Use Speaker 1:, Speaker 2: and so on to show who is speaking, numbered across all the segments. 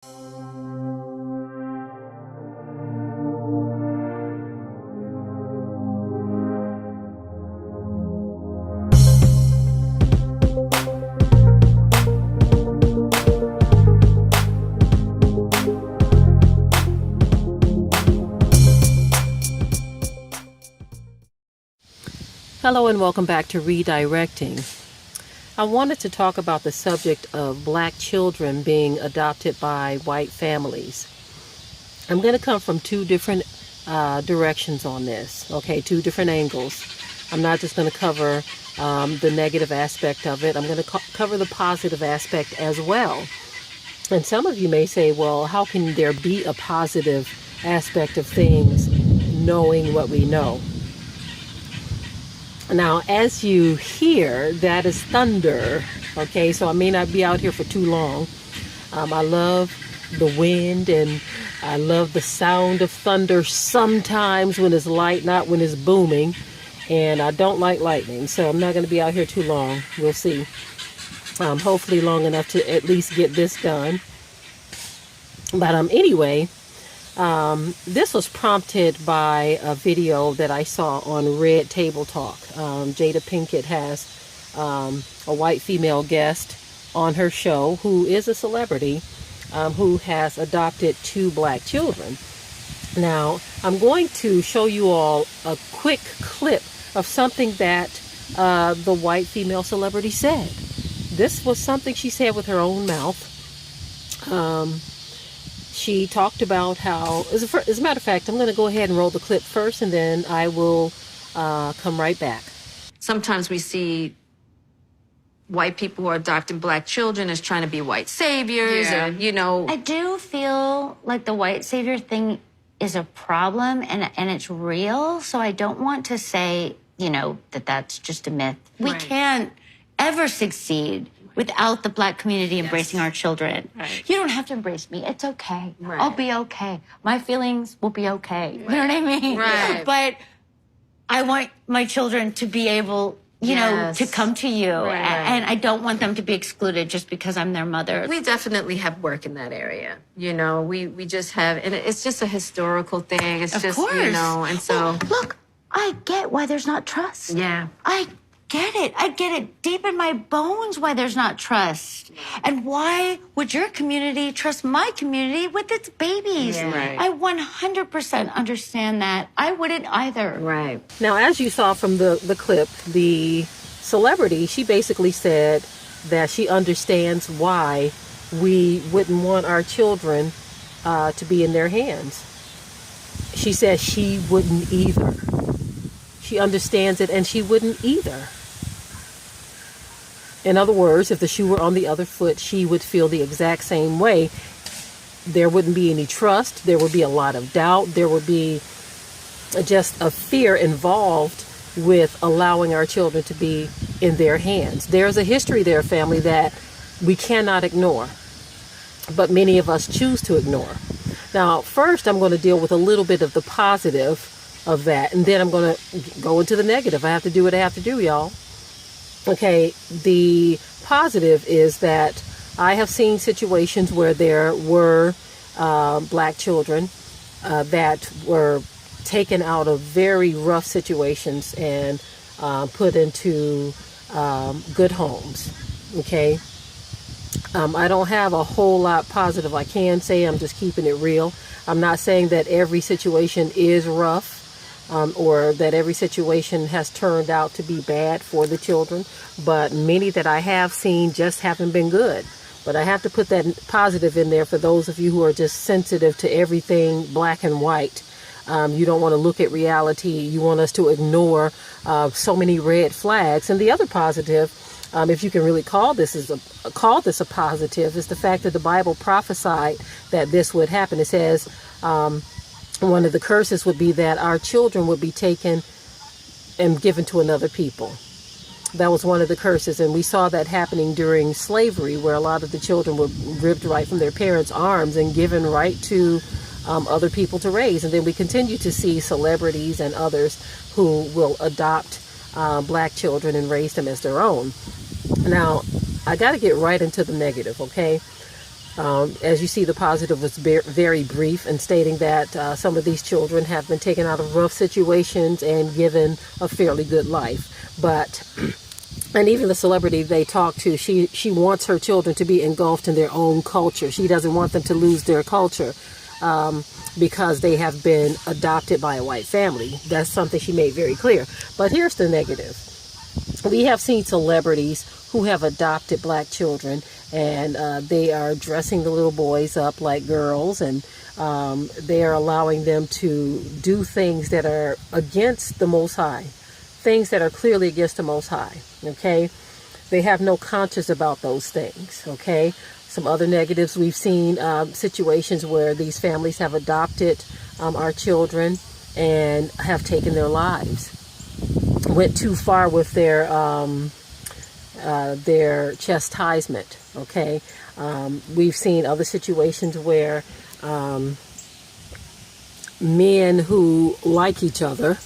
Speaker 1: Hello and welcome back to Redirecting. I wanted to talk about the subject of black children being adopted by white families. I'm going to come from two different directions on this, okay, two different angles. I'm not just going to cover the negative aspect of it. I'm going to cover the positive aspect as well. And some of you may say, well, how can there be a positive aspect of things knowing what we know? Now, as you hear, that is thunder, okay? So I may not be out here for too long. I love the wind and I love the sound of thunder sometimes when it's light, not when it's booming. And I don't like lightning, so I'm not going to be out here too long. We'll see. Hopefully long enough to at least get this done. But anyway, this was prompted by a video that I saw on Red Table Talk. Jada Pinkett has a white female guest on her show who is a celebrity who has adopted 2 black children. Now, I'm going to show you all a quick clip of something that the white female celebrity said. This was something she said with her own mouth. She talked about how, as a matter of fact, I'm going to go ahead and roll the clip first, and then I will come right back.
Speaker 2: Sometimes we see white people who are adopting black children as trying to be white saviors, and, you know.
Speaker 3: I do feel like the white savior thing is a problem, and it's real, so I don't want to say, you know, that that's just a myth. We can't ever succeed without the black community embracing our children. You don't have to embrace me. It's okay. I'll be okay. My feelings will be okay. You know what I mean? But I want my children to be able, you know, to come to you. And I don't want them to be excluded just because I'm their mother.
Speaker 2: We definitely have work in that area. You know, we just have, and it's just a historical thing. It's just, you know, and so.
Speaker 3: Well, look, I get why there's not trust. I get it. I get it deep in my bones why there's not trust. And why would your community trust my community with its babies? I 100% understand that. I wouldn't either.
Speaker 1: Now, as you saw from the clip, the celebrity, she basically said that she understands why we wouldn't want our children to be in their hands. She said she wouldn't either. She understands it, and she wouldn't either. In other words, if the shoe were on the other foot, she would feel the exact same way. There wouldn't be any trust. There would be a lot of doubt. There would be just a fear involved with allowing our children to be in their hands. There's a history there, family, that we cannot ignore, but many of us choose to ignore. Now, first, I'm going to deal with a little bit of the positive of that, and then I'm going to go into the negative. I have to do what I have to do, y'all. Okay, the positive is that I have seen situations where there were black children that were taken out of very rough situations and put into good homes. Okay, I don't have a whole lot positive I can say. I'm just keeping it real. I'm not saying that every situation is rough. Or that every situation has turned out to be bad for the children, but many that I have seen just haven't been good. But I have to put that positive in there for those of you who are just sensitive to everything black and white. You don't want to look at reality. You want us to ignore so many red flags. And the other positive, if you can really call this a positive, is the fact that the Bible prophesied that this would happen. It says, one of the curses would be that our children would be taken and given to another people. That was one of the curses, and we saw that happening during slavery, where a lot of the children were ripped right from their parents' arms and given right to other people to raise. And then we continue to see celebrities and others who will adopt black children and raise them as their own. Now, I got to get right into the negative, okay? As you see, the positive was very brief in stating that some of these children have been taken out of rough situations and given a fairly good life. But, and even the celebrity they talked to, she wants her children to be engulfed in their own culture. She doesn't want them to lose their culture because they have been adopted by a white family. That's something she made very clear. But here's the negative. We have seen celebrities who have adopted black children, and they are dressing the little boys up like girls, and they are allowing them to do things that are against the Most High, things that are clearly against the Most High, okay? They have no conscience about those things, okay? Some other negatives, we've seen situations where these families have adopted our children and have taken their lives, went too far with their chastisement, okay? We've seen other situations where men who like each other,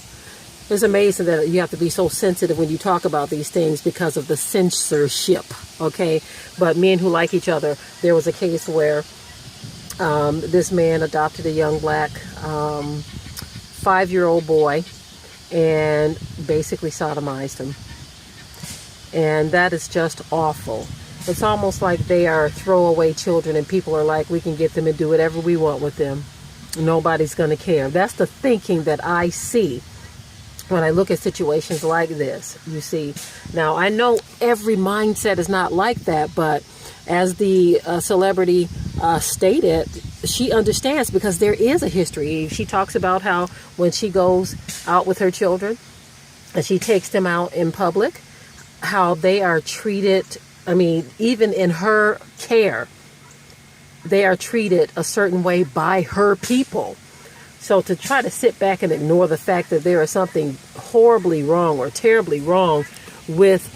Speaker 1: it's amazing that you have to be so sensitive when you talk about these things because of the censorship, okay? But men who like each other, there was a case where this man adopted a young black 5-year-old boy and basically sodomized him. And that is just awful. It's almost like they are throwaway children and people are like, we can get them and do whatever we want with them. Nobody's going to care. That's the thinking that I see when I look at situations like this, you see. Now, I know every mindset is not like that, but as the celebrity stated, she understands because there is a history. She talks about how when she goes out with her children and she takes them out in public, how they are treated, I mean, even in her care, they are treated a certain way by her people. So to try to sit back and ignore the fact that there is something horribly wrong or terribly wrong with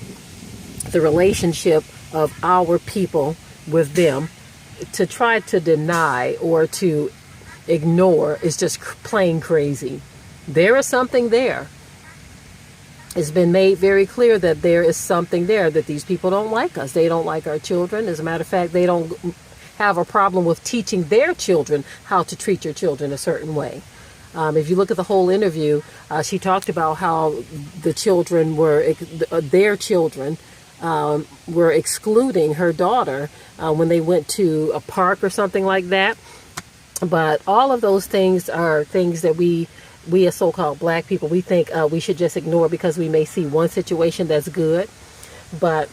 Speaker 1: the relationship of our people with them, to try to deny or to ignore is just plain crazy. There is something there. It's been made very clear that there is something there, that these people don't like us. They don't like our children. As a matter of fact, they don't have a problem with teaching their children how to treat your children a certain way. If you look at the whole interview, she talked about how the children were, their children were excluding her daughter when they went to a park or something like that. But all of those things are things that we as so-called black people, we think we should just ignore because we may see one situation that's good, but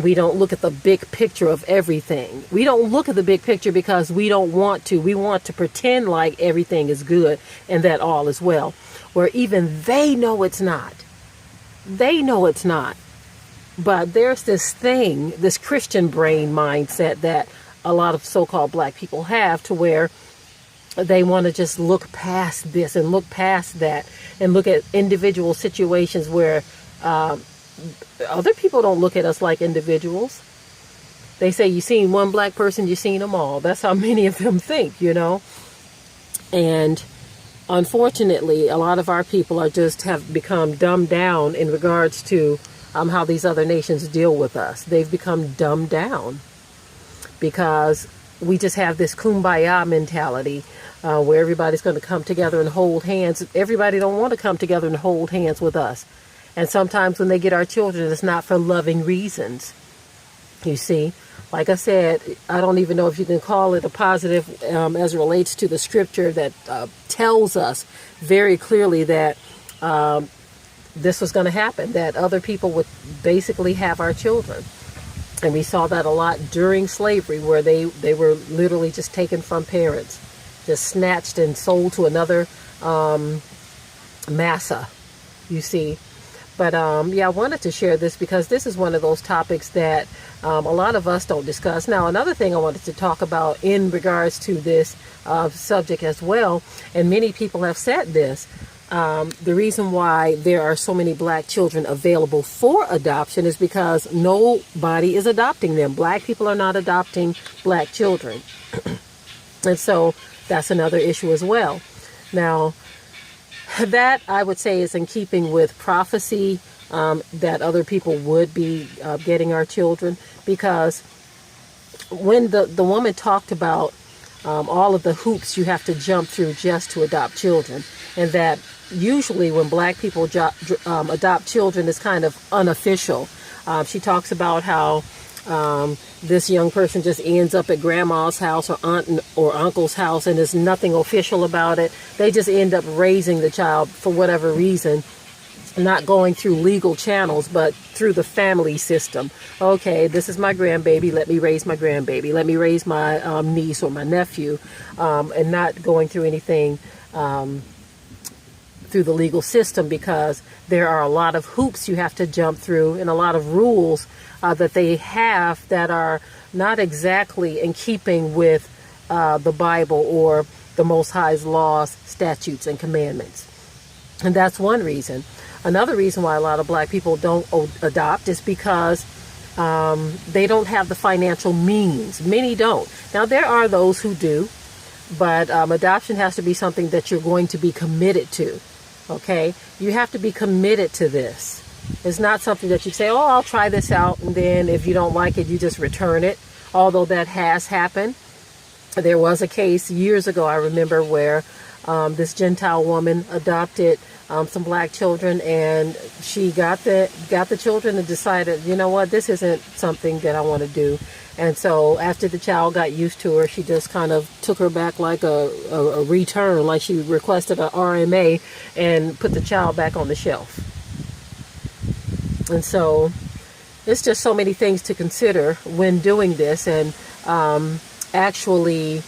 Speaker 1: we don't look at the big picture of everything. We don't look at the big picture because we don't want to. We want to pretend like everything is good and that all is well, where even they know it's not. They know it's not. But there's this thing, this Christian brain mindset that a lot of so-called black people have, to where they want to just look past this and look past that and look at individual situations where other people don't look at us like individuals. They say, you seen one black person, you seen them all. That's how many of them think, you know. And unfortunately, a lot of our people have become dumbed down in regards to how these other nations deal with us. They've become dumbed down because we just have this kumbaya mentality where everybody's going to come together and hold hands. Everybody don't want to come together and hold hands with us. And sometimes when they get our children, it's not for loving reasons. You see, like I said, I don't even know if you can call it a positive as it relates to the scripture that tells us very clearly that this was going to happen, that other people would basically have our children. And we saw that a lot during slavery, where they were literally just taken from parents, just snatched and sold to another massa, you see. But yeah, I wanted to share this because this is one of those topics that a lot of us don't discuss. Now, another thing I wanted to talk about in regards to this subject as well, and many people have said this, the reason why there are so many black children available for adoption is because nobody is adopting them. Black people are not adopting black children. And so that's another issue as well. Now, that I would say is in keeping with prophecy that other people would be getting our children, because when the woman talked about all of the hoops you have to jump through just to adopt children, and that usually when black people adopt children, it's kind of unofficial. She talks about how this young person just ends up at grandma's house or aunt or uncle's house, and there's nothing official about it. They just end up raising the child for whatever reason, not going through legal channels, but through the family system. Okay, this is my grandbaby. Let me raise my grandbaby. Let me raise my niece or my nephew, and not going through anything through the legal system, because there are a lot of hoops you have to jump through and a lot of rules that they have that are not exactly in keeping with the Bible or the Most High's laws, statutes, and commandments. And that's one reason. Another reason why a lot of black people don't adopt is because they don't have the financial means. Many don't. Now, there are those who do, but adoption has to be something that you're going to be committed to. Okay? You have to be committed to this. It's not something that you say, oh, I'll try this out, and then if you don't like it, you just return it. Although that has happened. There was a case years ago, I remember, where this Gentile woman adopted some black children, and she got the children and decided, you know what, this isn't something that I want to do. And so after the child got used to her, she just kind of took her back like a return, like she requested a RMA, and put the child back on the shelf. And so it's just so many things to consider when doing this, and actually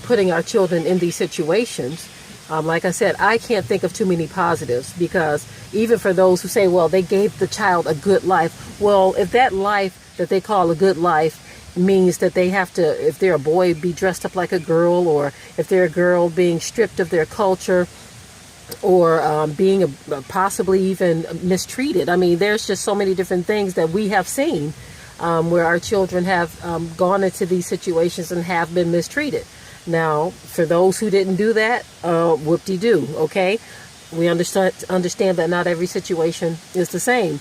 Speaker 1: putting our children in these situations. Like I said, I can't think of too many positives, because even for those who say, well, they gave the child a good life. Well, if that life that they call a good life means that they have to, if they're a boy, be dressed up like a girl, or if they're a girl, being stripped of their culture, or being possibly even mistreated. I mean, there's just so many different things that we have seen where our children have gone into these situations and have been mistreated. Now, for those who didn't do that, whoop-de-doo, okay? We understand that not every situation is the same.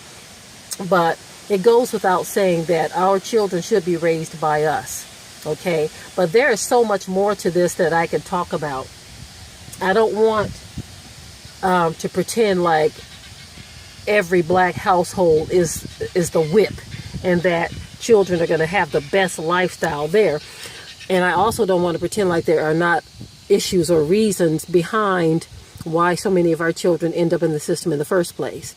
Speaker 1: But it goes without saying that our children should be raised by us, okay? But there is so much more to this that I can talk about. I don't want to pretend like every black household is the whip, and that children are going to have the best lifestyle there. And I also don't want to pretend like there are not issues or reasons behind why so many of our children end up in the system in the first place.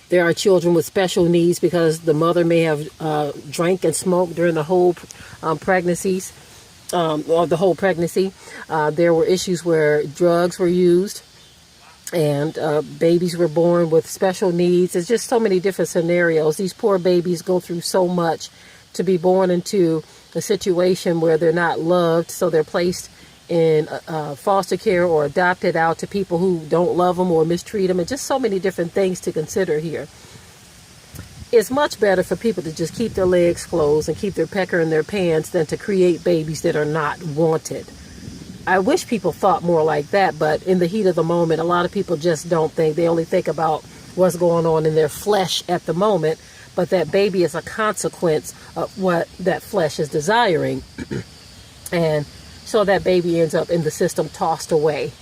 Speaker 1: There are children with special needs because the mother may have drank and smoked during the whole pregnancies, or the whole pregnancy. There were issues where drugs were used, and babies were born with special needs. There's just so many different scenarios. These poor babies go through so much to be born into a situation where they're not loved, so they're placed in foster care or adopted out to people who don't love them or mistreat them, and just so many different things to consider here. It's much better for people to just keep their legs closed and keep their pecker in their pants than to create babies that are not wanted. I wish people thought more like that, but in the heat of the moment, a lot of people just don't think. They only think about what's going on in their flesh at the moment, but that baby is a consequence of what that flesh is desiring. And so that baby ends up in the system, tossed away.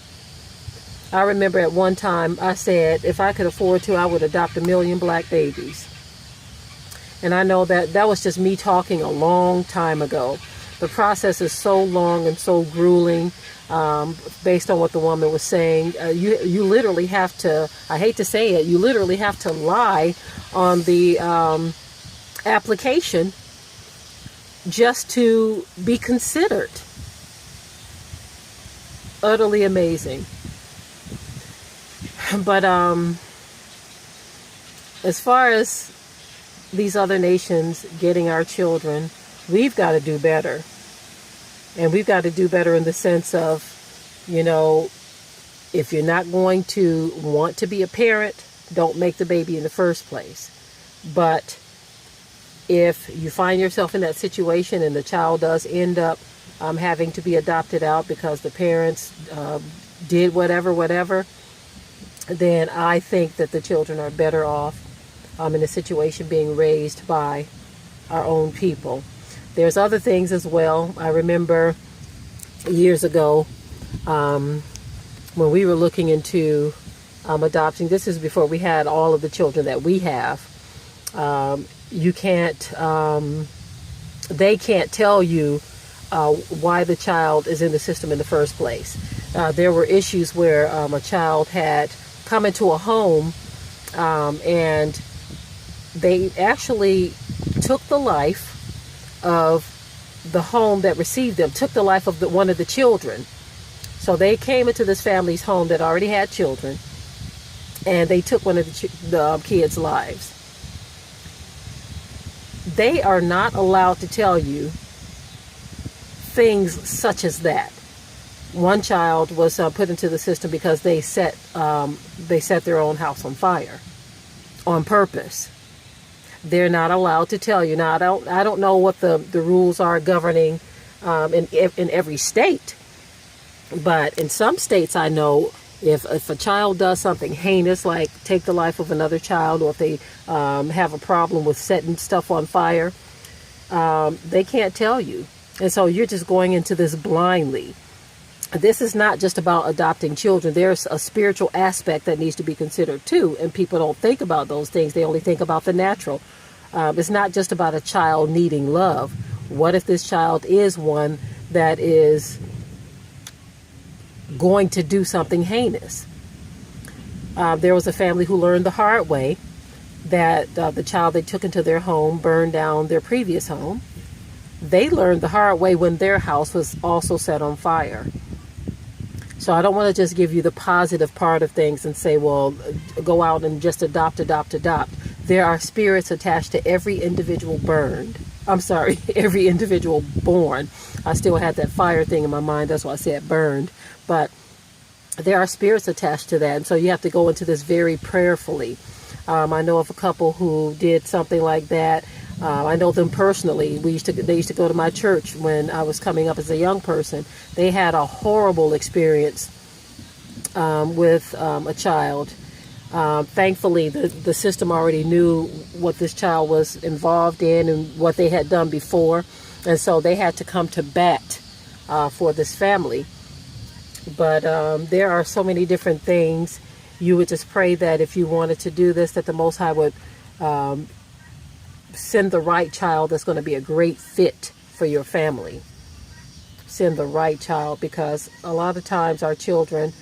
Speaker 1: I remember at one time I said, if I could afford to, I would adopt 1 million black babies. And I know that was just me talking a long time ago. The process is so long and so grueling, based on what the woman was saying. You literally have to, I hate to say it, you literally have to lie on the application just to be considered. Utterly amazing. But as far as these other nations getting our children, we've got to do better. And we've got to do better in the sense of, you know, if you're not going to want to be a parent, don't make the baby in the first place. But if you find yourself in that situation and the child does end up having to be adopted out because the parents did whatever, then I think that the children are better off in a situation being raised by our own people. There's other things as well. I remember years ago when we were looking into adopting. This is before we had all of the children that we have. You can't, they can't tell you why the child is in the system in the first place. There were issues where a child had come into a home and they actually took the life of the home that received them, took the life of one of the children. So they came into this family's home that already had children, and they took one of the kids' lives. They are not allowed to tell you things such as that. One child was put into the system because they set their own house on fire on purpose. They're not allowed to tell you. Now, I don't know what the rules are governing in every state, but in some states I know if a child does something heinous, like take the life of another child, or if they have a problem with setting stuff on fire, they can't tell you. And so you're just going into this blindly. This is not just about adopting children. There's a spiritual aspect that needs to be considered too, and people don't think about those things. They only think about the natural. It's not just about a child needing love. What if this child is one that is going to do something heinous? There was a family who learned the hard way that the child they took into their home burned down their previous home. They learned the hard way when their house was also set on fire. So I don't want to just give you the positive part of things and say, well, go out and just adopt. There are spirits attached to every individual every individual born. I still had that fire thing in my mind. That's why I said burned. But there are spirits attached to that. And so you have to go into this very prayerfully. I know of a couple who did something like that. I know them personally. They used to go to my church when I was coming up as a young person. They had a horrible experience with a child. Thankfully, the system already knew what this child was involved in and what they had done before. And so they had to come to bat for this family. But there are so many different things. You would just pray that if you wanted to do this, that the Most High would send the right child that's going to be a great fit for your family. Send the right child, because a lot of times our children,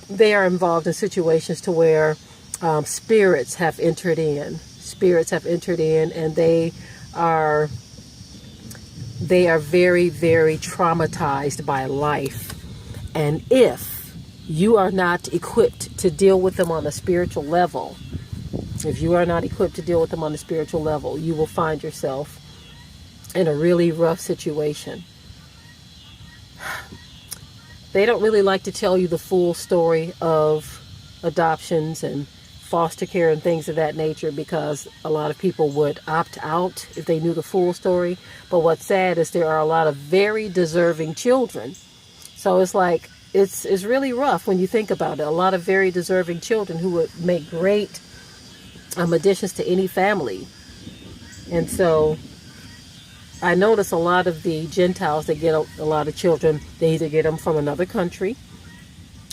Speaker 1: they are involved in situations to where spirits have entered in. And they are very, very traumatized by life. And if you are not equipped to deal with them on a spiritual level, you will find yourself in a really rough situation. They don't really like to tell you the full story of adoptions and foster care and things of that nature, because a lot of people would opt out if they knew the full story. But what's sad is there are a lot of very deserving children. So it's like, it's really rough when you think about it. A lot of very deserving children who would make great additions to any family. And so I notice a lot of the Gentiles, they get a lot of children, they either get them from another country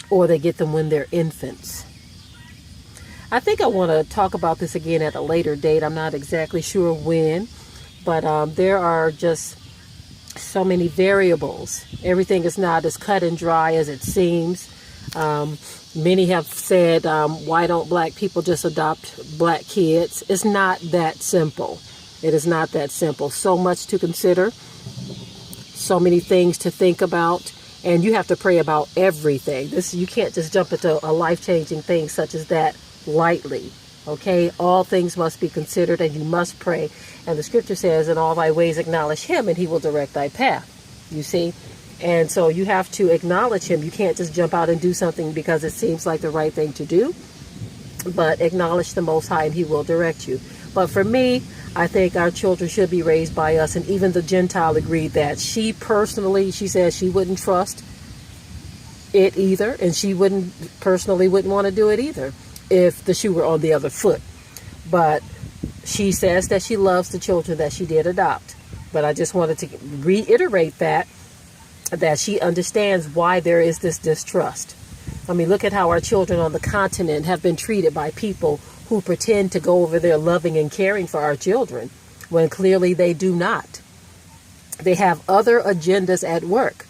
Speaker 1: or they get them when they're infants. I think I want to talk about this again at a later date. I'm not exactly sure when, but there are just so many variables. Everything is not as cut and dry as it seems. Many have said, why don't black people just adopt black kids? It's not that simple. It is not that simple. So much to consider, so many things to think about, and you have to pray about everything. You can't just jump into a life-changing thing such as that lightly. Okay, all things must be considered, and you must pray. And the scripture says, in all thy ways acknowledge him, and he will direct thy path. You see? And so you have to acknowledge him. You can't just jump out and do something because it seems like the right thing to do. But acknowledge the Most High, and he will direct you. But for me, I think our children should be raised by us. And even the Gentile agreed that. She says she wouldn't trust it either. And she wouldn't want to do it either if the shoe were on the other foot. But she says that she loves the children that she did adopt. But I just wanted to reiterate that she understands why there is this distrust. I mean, look at how our children on the continent have been treated by people who pretend to go over there loving and caring for our children when clearly they do not. They have other agendas at work.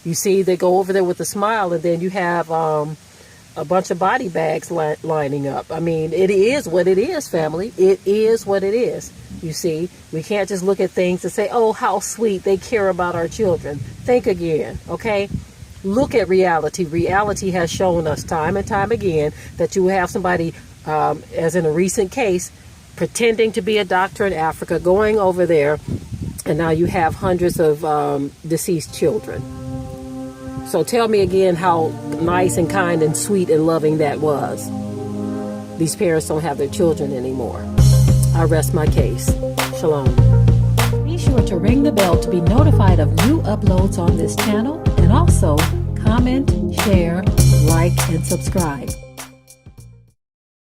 Speaker 1: You see, they go over there with a smile, and then you have a bunch of body bags lining up. I mean, it is what it is, family. It is what it is. You see, we can't just look at things and say, oh, how sweet, they care about our children. Think again, okay? Look at reality. Reality has shown us time and time again that you have somebody, as in a recent case, pretending to be a doctor in Africa, going over there, and now you have hundreds of deceased children. So tell me again how nice and kind and sweet and loving that was. These parents don't have their children anymore. I rest my case. Shalom.
Speaker 4: Be sure to ring the bell to be notified of new uploads on this channel, and also comment, share, like, and subscribe.